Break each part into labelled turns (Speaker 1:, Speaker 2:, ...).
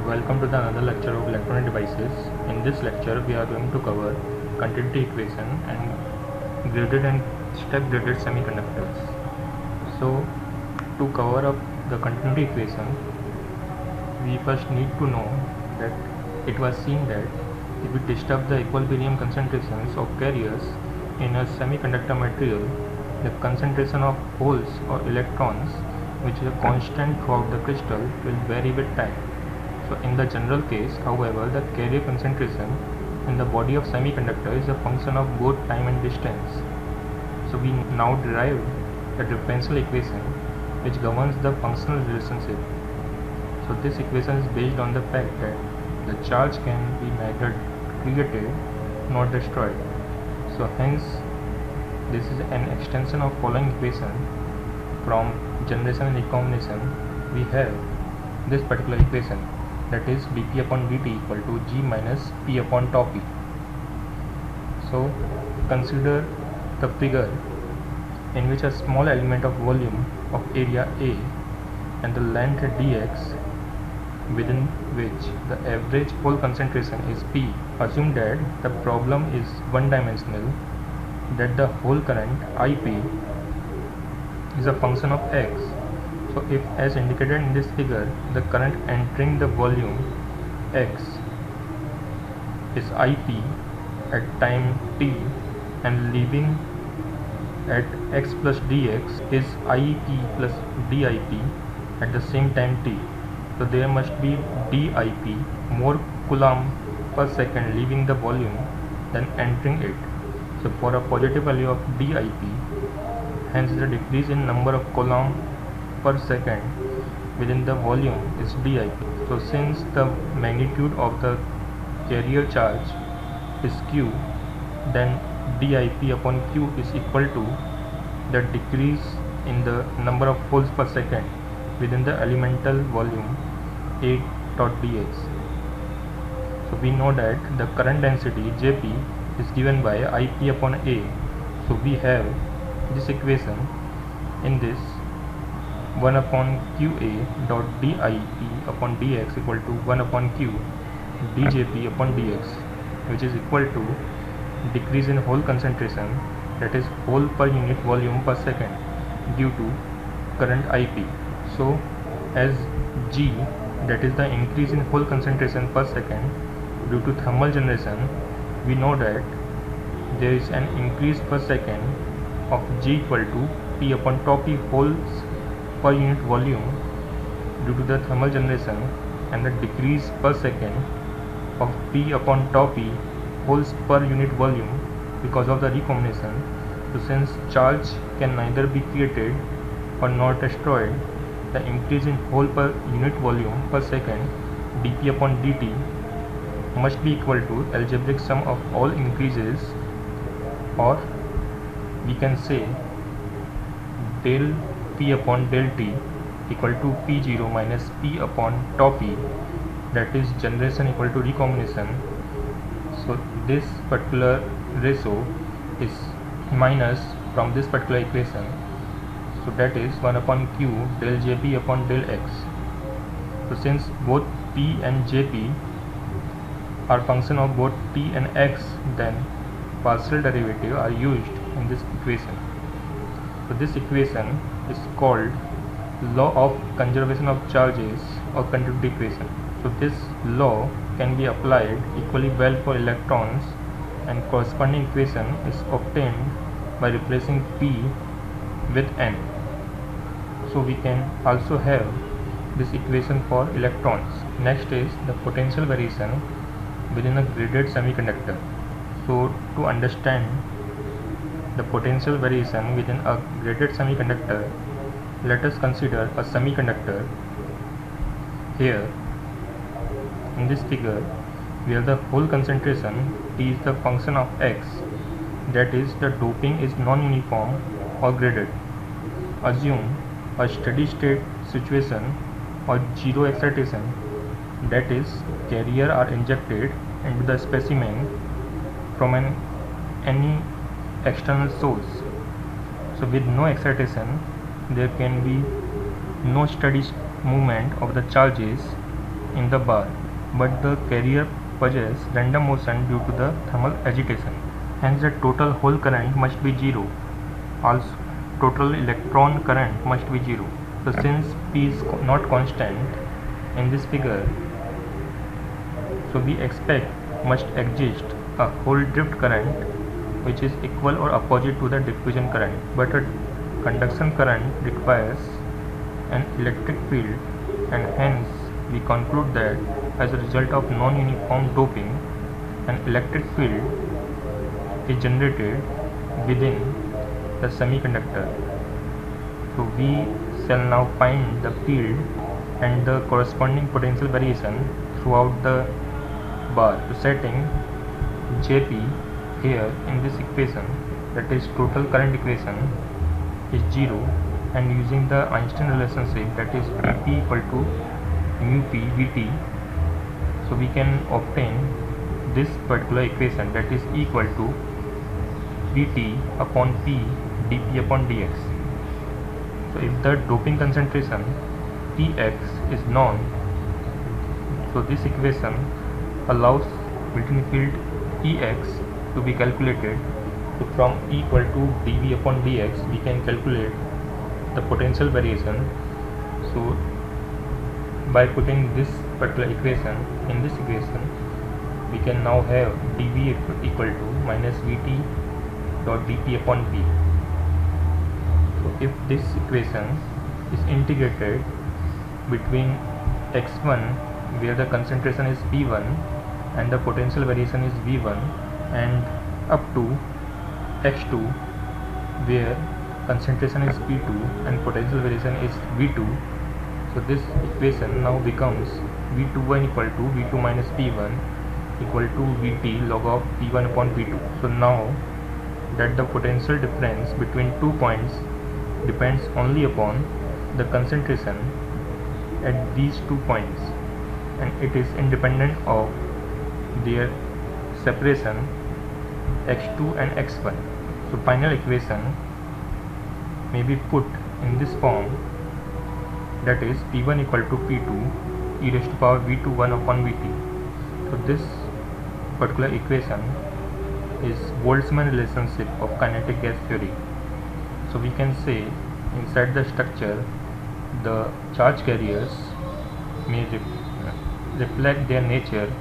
Speaker 1: Welcome to the another lecture of electronic devices. In this lecture, we are going to cover continuity equation and graded and step graded semiconductors. So, to cover up the continuity equation, we first need to know that it was seen that if we disturb the equilibrium concentrations of carriers in a semiconductor material, the concentration of holes or electrons, which is a constant throughout the crystal, will vary with time. So in the general case, however, the carrier concentration in the body of semiconductor is a function of both time and distance. So we now derive a differential equation which governs the functional relationship. So this equation is based on the fact that the charge can be neither created nor destroyed. So hence this is an extension of following equation. From generation and recombination we have this particular equation, that is dp upon dt equal to g minus p upon tau p. So consider the figure in which a small element of volume of area A and the length dx, within which the average hole concentration is P. Assume that the problem is one dimensional, that the hole current IP is a function of x. So if, as indicated in this figure, the current entering the volume x is IP at time t and leaving at x plus dx is IP plus dip at the same time t. So there must be dip more coulomb per second leaving the volume than entering it. So for a positive value of dip, hence the decrease in number of coulomb per second within the volume is dip. So since the magnitude of the carrier charge is q, then dip upon q is equal to the decrease in the number of holes per second within the elemental volume A dot dx. So we know that the current density Jp is given by Ip upon A. So we have this equation. In this, 1 upon Qa dot dip upon dx equal to 1 upon q djp upon dx, which is equal to decrease in hole concentration, that is hole per unit volume per second due to current Ip. So as G, that is the increase in hole concentration per second due to thermal generation, we know that there is an increase per second of G equal to P upon tau P holes per unit volume due to the thermal generation, and the decrease per second of P upon tau P holes per unit volume because of the recombination. So since charge can neither be created or nor destroyed, the increase in hole per unit volume per second dp upon dt must be equal to algebraic sum of all increases, or we can say del p upon del t equal to p0 minus p upon tau p, that is generation equal to recombination. So this particular ratio is minus from this particular equation. So that is 1 upon q del jp upon del x. So since both p and jp are function of both t and x, then partial derivative are used in this equation. So this equation is called law of conservation of charges or continuity equation. So this law can be applied equally well for electrons, and corresponding equation is obtained by replacing p with n. So we can also have this equation for electrons. Next is the potential variation within a graded semiconductor. So to understand the potential variation within a graded semiconductor, let us consider a semiconductor. Here in this figure, where the hole concentration T is the function of x, that is the doping is non-uniform or graded. Assume a steady state situation or zero excitation, that is carrier are injected into the specimen from any external source. So with no excitation, there can be no steady movement of the charges in the bar, but the carrier possesses random motion due to the thermal agitation. Hence the total hole current must be 0. Also total electron current must be 0. So since P is not constant in this figure, so we expect must exist a hole drift current which is equal or opposite to the diffusion current, but a conduction current requires an electric field, and hence we conclude that as a result of non-uniform doping, an electric field is generated within the semiconductor. So we shall now find the field and the corresponding potential variation throughout the bar. So setting Jp here in this equation, that is total current equation, is 0, and using the Einstein relationship, that is Vp equal to mu p Vt, so we can obtain this particular equation, that is equal to Vt upon P dP upon dx. So if the doping concentration Tx is known, so this equation allows built-in field Ex to be calculated. So from E equal to dV upon dx, we can calculate the potential variation. So by putting this particular equation in this equation, we can now have dV equal to minus Vt dot dP upon P. So if this equation is integrated between x1, where the concentration is P1 and the potential variation is V1, and up to x2, where concentration is P2 and potential variation is V2, so this equation now becomes V21 equal to V2 minus P1 equal to Vt log of P1 upon P2. So now that the potential difference between 2 points depends only upon the concentration at these 2 points, and it is independent of their separation x2 and x1. So final equation may be put in this form, that is P1 equal to P2 e raised to power V21 upon Vt. So this particular equation is Boltzmann relationship of kinetic gas theory. So we can say inside the structure the charge carriers may reflect their nature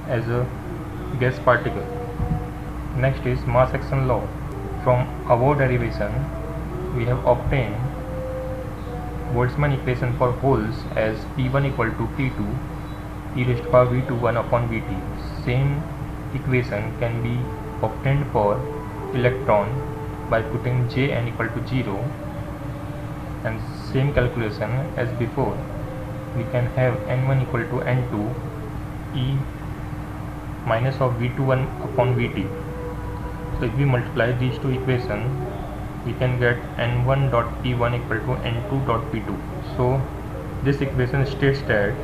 Speaker 1: as a gas particle. Next is mass action law. From our derivation, we have obtained Boltzmann equation for holes as P1 equal to P2 e raised to power V21 upon Vt. Same equation can be obtained for electron by putting Jn equal to 0, and same calculation as before. We can have N1 equal to N2 e minus of V21 upon Vt. So if we multiply these two equations, we can get N1 dot P1 equal to N2 dot P2. So this equation states that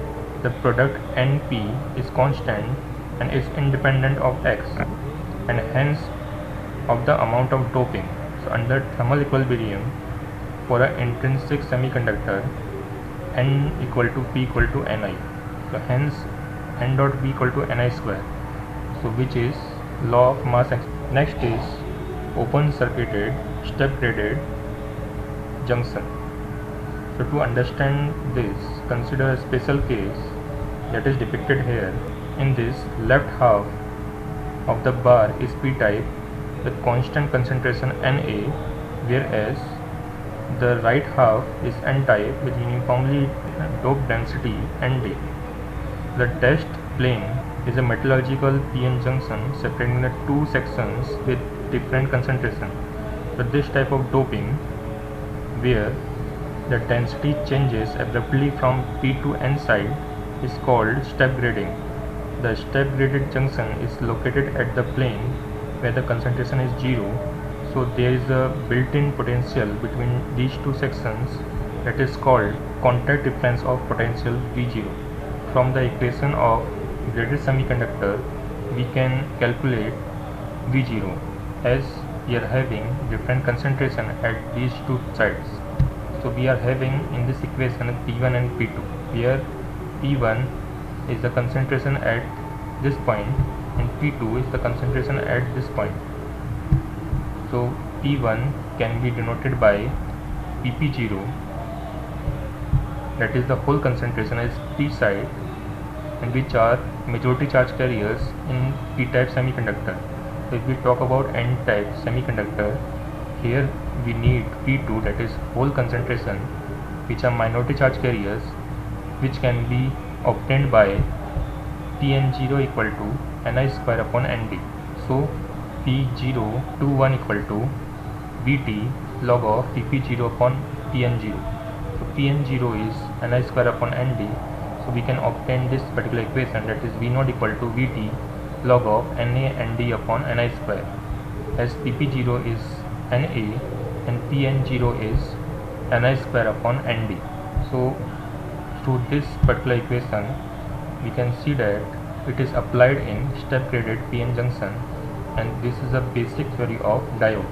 Speaker 1: the product Np is constant and is independent of X, and hence of the amount of doping. So under thermal equilibrium, for an intrinsic semiconductor, N equal to P equal to Ni. So hence N dot B equal to Ni square. So which is law of mass action. Next is open circuited step graded junction. So to understand this, consider a special case that is depicted here. In this, left half of the bar is p-type with constant concentration Na, whereas the right half is n-type with uniformly doped density Nd. The dashed plane is a metallurgical p-n junction separating the two sections with different concentration. So this type of doping, where the density changes abruptly from p to n side, is called step grading. The step graded junction is located at the plane where the concentration is 0, so there is a built-in potential between these two sections that is called contact difference of potential V0. From the equation of graded semiconductor, we can calculate V0 as we are having different concentration at these two sides. So we are having in this equation P1 and P2, where P1 is the concentration at this point and P2 is the concentration at this point. So P1 can be denoted by PP0, that is the whole concentration is P side, and which are majority charge carriers in P-type semiconductor. So if we talk about N-type semiconductor, here we need P2, that is whole concentration, which are minority charge carriers, which can be obtained by Pn0 equal to Ni square upon Nd. So P021 equal to Vt log of Pp0 upon Pn0. So Pn0 is Ni square upon Nd. So we can obtain this particular equation, that is V0 equal to Vt log of Na Nd upon Ni square, as Pp0 is Na and Pn0 is Ni square upon Nd. So through this particular equation we can see that it is applied in step graded PN junction, and this is a basic theory of diode.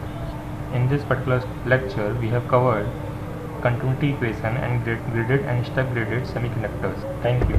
Speaker 1: In this particular lecture we have covered continuity equation and graded and step graded semiconductors. Thank you.